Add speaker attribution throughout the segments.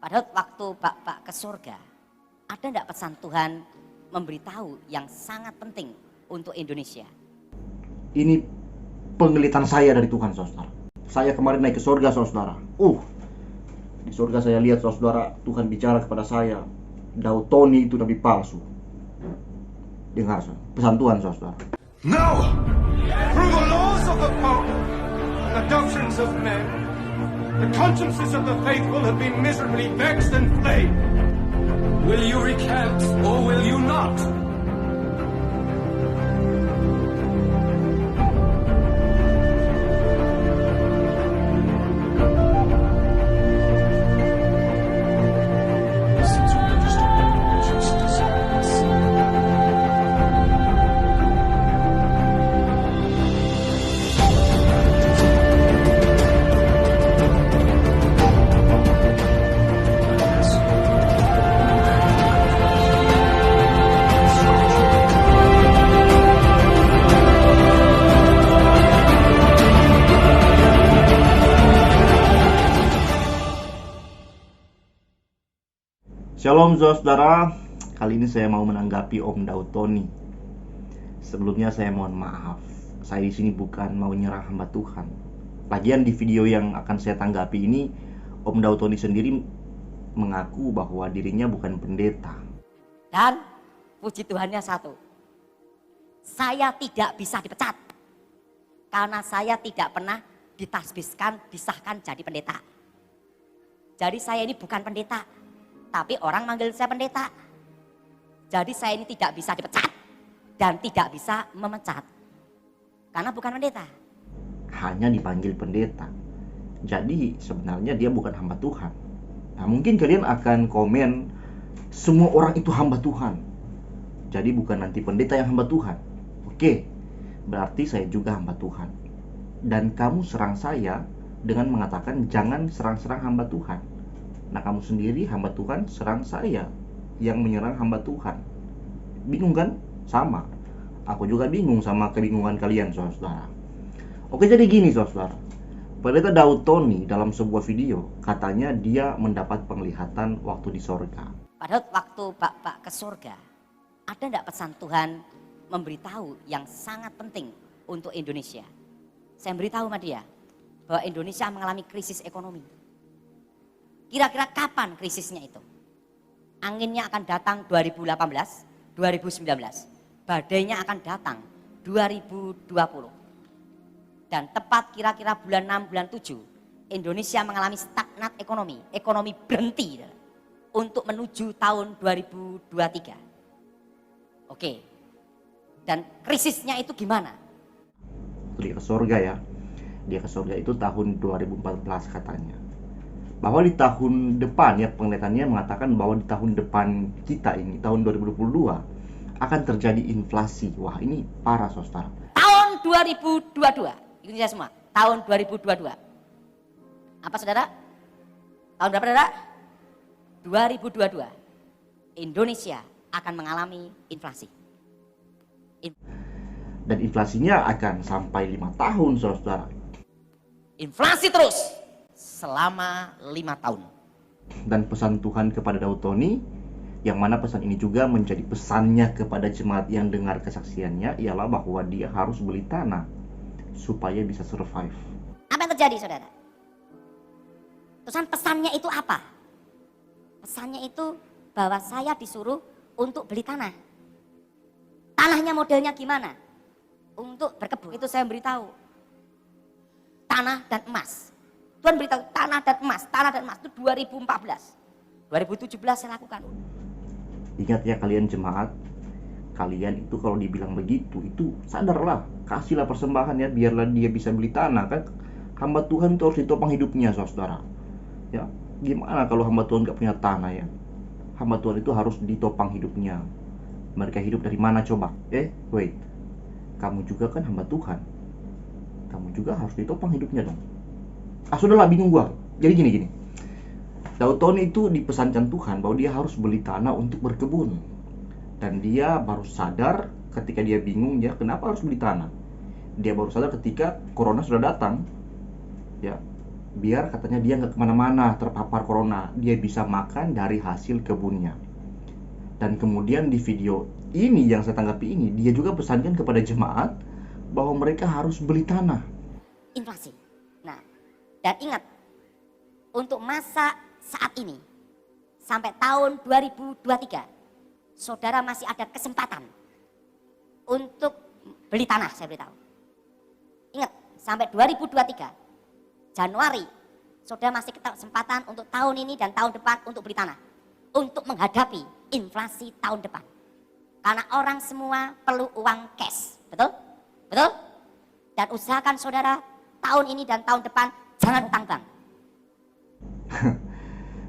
Speaker 1: Padahal waktu Bapak ke surga, ada enggak pesan Tuhan memberitahu yang sangat penting untuk Indonesia?
Speaker 2: Ini penglihatan saya dari Tuhan, saudara. Saya kemarin naik ke surga, saudara. Di surga saya lihat, saudara, Tuhan bicara kepada saya, Daud Tony itu nabi palsu. Dengar, pesan Tuhan, saudara.
Speaker 3: No! Through the laws of the Pope and the doctrines of men, the consciences of the faithful have been miserably vexed and plagued. Will you recant or will you not?
Speaker 2: Shalom saudara, kali ini saya mau menanggapi Om Daud Tony. Sebelumnya saya mohon maaf, saya di sini bukan mau nyerang hamba Tuhan. Lagian di video yang akan saya tanggapi ini, Om Daud Tony sendiri mengaku bahwa dirinya bukan pendeta.
Speaker 1: Dan puji Tuhannya satu, saya tidak bisa dipecat karena saya tidak pernah ditasbiskan, disahkan jadi pendeta. Jadi saya ini bukan pendeta, tapi orang manggil saya pendeta. Jadi saya ini tidak bisa dipecat dan tidak bisa memecat karena bukan pendeta.
Speaker 2: Hanya dipanggil pendeta. Jadi sebenarnya dia bukan hamba Tuhan. Nah, mungkin kalian akan komen, semua orang itu hamba Tuhan. Jadi bukan nanti pendeta yang hamba Tuhan. Oke, berarti saya juga hamba Tuhan. Dan kamu serang saya dengan mengatakan jangan serang-serang hamba Tuhan. Nah, kamu sendiri hamba Tuhan serang saya yang menyerang hamba Tuhan. Bingung kan? Sama. Aku juga bingung sama kebingungan kalian, saudara. Oke, jadi gini, saudara. Pendeta Daud Tony dalam sebuah video katanya dia mendapat penglihatan waktu di sorga.
Speaker 1: Padahal waktu Bapak ke surga, ada enggak pesan Tuhan memberitahu yang sangat penting untuk Indonesia? Saya beritahu sama dia bahwa Indonesia mengalami krisis ekonomi. Kira-kira kapan krisisnya itu? Anginnya akan datang 2018, 2019. Badainya akan datang 2020. Dan tepat kira-kira bulan 6, bulan 7, Indonesia mengalami stagnat ekonomi. Ekonomi berhenti untuk menuju tahun 2023. Oke. Dan krisisnya itu gimana?
Speaker 2: Dia ke surga ya. Dia ke surga itu tahun 2014 katanya. Bahwa di tahun depan ya, penglihatannya mengatakan bahwa di tahun depan kita ini, tahun 2022 akan terjadi inflasi. Wah, ini parah, saudara.
Speaker 1: Tahun 2022, ikutin saya semua. Tahun 2022. Apa saudara? Tahun berapa saudara? 2022. Indonesia akan mengalami inflasi.
Speaker 2: Dan inflasinya akan sampai 5 tahun, saudara.
Speaker 1: Inflasi terus selama 5 tahun.
Speaker 2: Dan pesan Tuhan kepada Daud Tony, yang mana pesan ini juga menjadi pesannya kepada jemaat yang dengar kesaksiannya, ialah bahwa dia harus beli tanah supaya bisa survive.
Speaker 1: Apa yang terjadi, saudara? Terusan pesannya itu apa? Pesannya itu bahwa saya disuruh untuk beli tanah. Tanahnya modelnya gimana? Untuk berkebun. Itu saya beritahu. Tanah dan emas. Tuhan beritahu tanah dan emas itu 2014. 2017 saya lakukan.
Speaker 2: Ingat ya kalian jemaat, kalian itu kalau dibilang begitu, itu sadarlah, kasihlah persembahan ya, biarlah dia bisa beli tanah kan. Hamba Tuhan itu harus ditopang hidupnya, saudara. Ya, gimana kalau hamba Tuhan gak punya tanah ya? Hamba Tuhan itu harus ditopang hidupnya. Mereka hidup dari mana coba? Wait, kamu juga kan hamba Tuhan. Kamu juga harus ditopang hidupnya dong. Sudahlah, bingung gua. Jadi gini. Daud Tony itu dipesankan Tuhan bahwa dia harus beli tanah untuk berkebun. Dan dia baru sadar ketika dia bingung ya, kenapa harus beli tanah. Dia baru sadar ketika corona sudah datang. Ya. biar katanya dia nggak kemana-mana terpapar corona, dia bisa makan dari hasil kebunnya. Dan kemudian di video ini yang saya tanggapi ini, dia juga pesankan kepada jemaat bahwa mereka harus beli tanah.
Speaker 1: Inflasi. Nah, dan ingat, untuk masa saat ini, sampai tahun 2023, saudara masih ada kesempatan untuk beli tanah, saya beritahu. Ingat, sampai 2023, Januari, saudara masih kesempatan untuk tahun ini dan tahun depan untuk beli tanah. Untuk menghadapi inflasi tahun depan. Karena orang semua perlu uang cash, betul? Betul? Dan usahakan saudara tahun ini dan tahun depan jangan utang bank.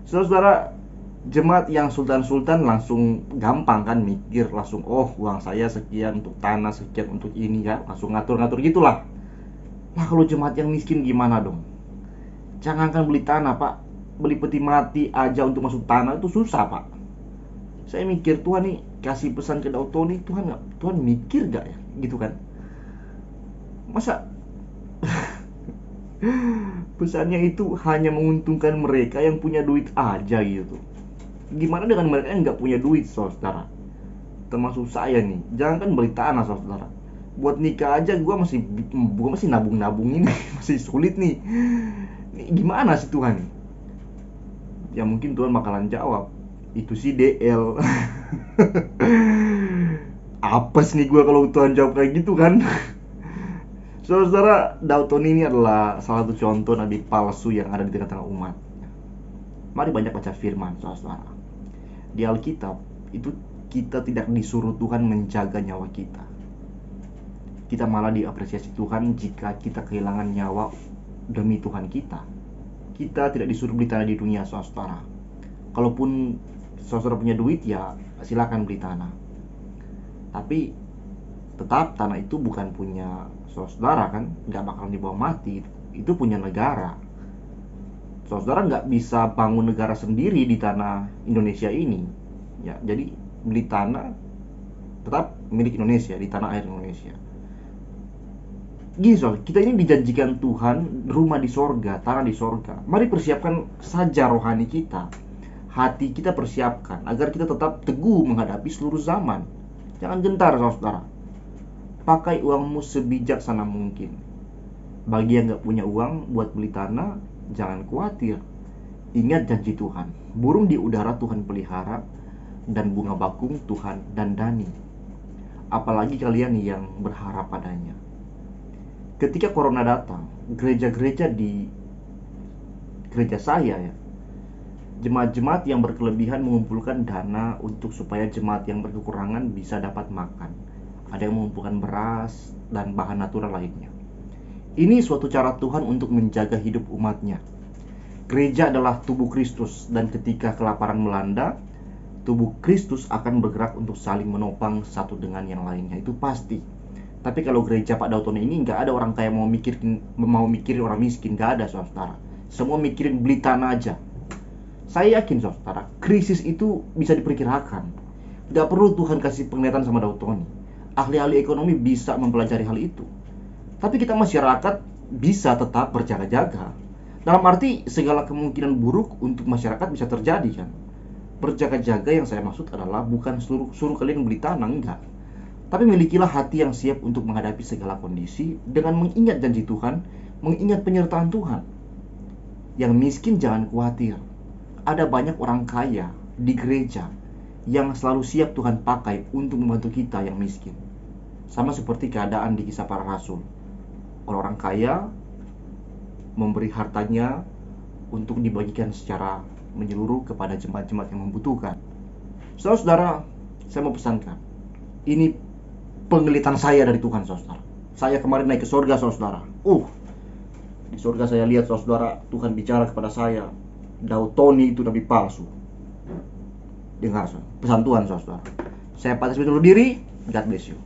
Speaker 2: Saudara, jemaat yang sultan-sultan langsung gampang kan mikir, langsung oh uang saya sekian untuk tanah, sekian untuk ini ya, langsung ngatur-ngatur gitulah. Nah kalau jemaat yang miskin gimana dong? Jangankan beli tanah pak, beli peti mati aja untuk masuk tanah itu susah pak. Saya mikir Tuhan nih kasih pesan ke Daud Tony, Tuhan mikir gak ya gitu kan? Masa pesannya itu hanya menguntungkan mereka yang punya duit aja gitu. Gimana dengan mereka yang nggak punya duit, saudara? Termasuk saya nih. Jangan kan beli tanah, saudara. Buat nikah aja gua masih nabung-nabung ini masih sulit nih. Nih gimana sih Tuhan? Ya mungkin Tuhan bakalan jawab, itu sih DL. Apes nih gua kalau Tuhan jawab kayak gitu kan. Saudara, Daud Tony ini adalah salah satu contoh nabi palsu yang ada di tengah-tengah umat. Mari banyak baca firman, saudara. Di Alkitab, itu kita tidak disuruh Tuhan menjaga nyawa kita. Kita malah diapresiasi Tuhan jika kita kehilangan nyawa demi Tuhan kita. Kita tidak disuruh beli tanah di dunia, saudara. Kalaupun saudara punya duit, ya silakan beli tanah. Tapi tetap tanah itu bukan punya saudara kan, nggak bakal dibawa mati, itu punya negara. Saudara nggak bisa bangun negara sendiri di tanah Indonesia ini, ya. Jadi beli tanah tetap milik Indonesia, di tanah air Indonesia. Gini soal, kita ini dijanjikan Tuhan rumah di sorga, tanah di sorga. Mari persiapkan saja rohani kita, hati kita persiapkan agar kita tetap teguh menghadapi seluruh zaman. Jangan gentar, saudara. Pakai uangmu sebijaksana mungkin. Bagi yang gak punya uang buat beli tanah, jangan khawatir. Ingat janji Tuhan, burung di udara Tuhan pelihara, dan bunga bakung Tuhan dandani. Apalagi kalian yang berharap padanya. Ketika corona datang, gereja-gereja di gereja saya ya, jemaat-jemaat yang berkelebihan mengumpulkan dana untuk supaya jemaat yang berkekurangan bisa dapat makan. Ada yang mengumpulkan beras dan bahan natural lainnya. Ini suatu cara Tuhan untuk menjaga hidup umatnya. Gereja adalah tubuh Kristus, dan ketika kelaparan melanda, tubuh Kristus akan bergerak untuk saling menopang satu dengan yang lainnya. Itu pasti. Tapi kalau gereja Pak Daud Tony ini nggak ada orang kaya mau mikirin orang miskin, nggak ada, saudara. Semua mikirin beli tanah aja. Saya yakin, saudara, krisis itu bisa diperkirakan. Nggak perlu Tuhan kasih penglihatan sama Daud Tony. Ahli-ahli ekonomi bisa mempelajari hal itu. Tapi kita masyarakat bisa tetap berjaga-jaga. Dalam arti segala kemungkinan buruk untuk masyarakat bisa terjadi kan. Berjaga-jaga yang saya maksud adalah bukan suruh kalian beli tanah, enggak. Tapi milikilah hati yang siap untuk menghadapi segala kondisi dengan mengingat janji Tuhan, mengingat penyertaan Tuhan. Yang miskin jangan khawatir. Ada banyak orang kaya di gereja yang selalu siap Tuhan pakai untuk membantu kita yang miskin. Sama seperti keadaan di kisah para rasul. Orang kaya memberi hartanya untuk dibagikan secara menyeluruh kepada jemaat-jemaat yang membutuhkan. Saudara, saya mau pesankan, ini penglihatan saya dari Tuhan, saudara. Saya kemarin naik ke surga, saudara. Di surga saya lihat, saudara, Tuhan bicara kepada saya, Daud Tony itu nabi palsu. Dengar, pesan Tuhan, saudara. Saya patah dulu diri. God bless you.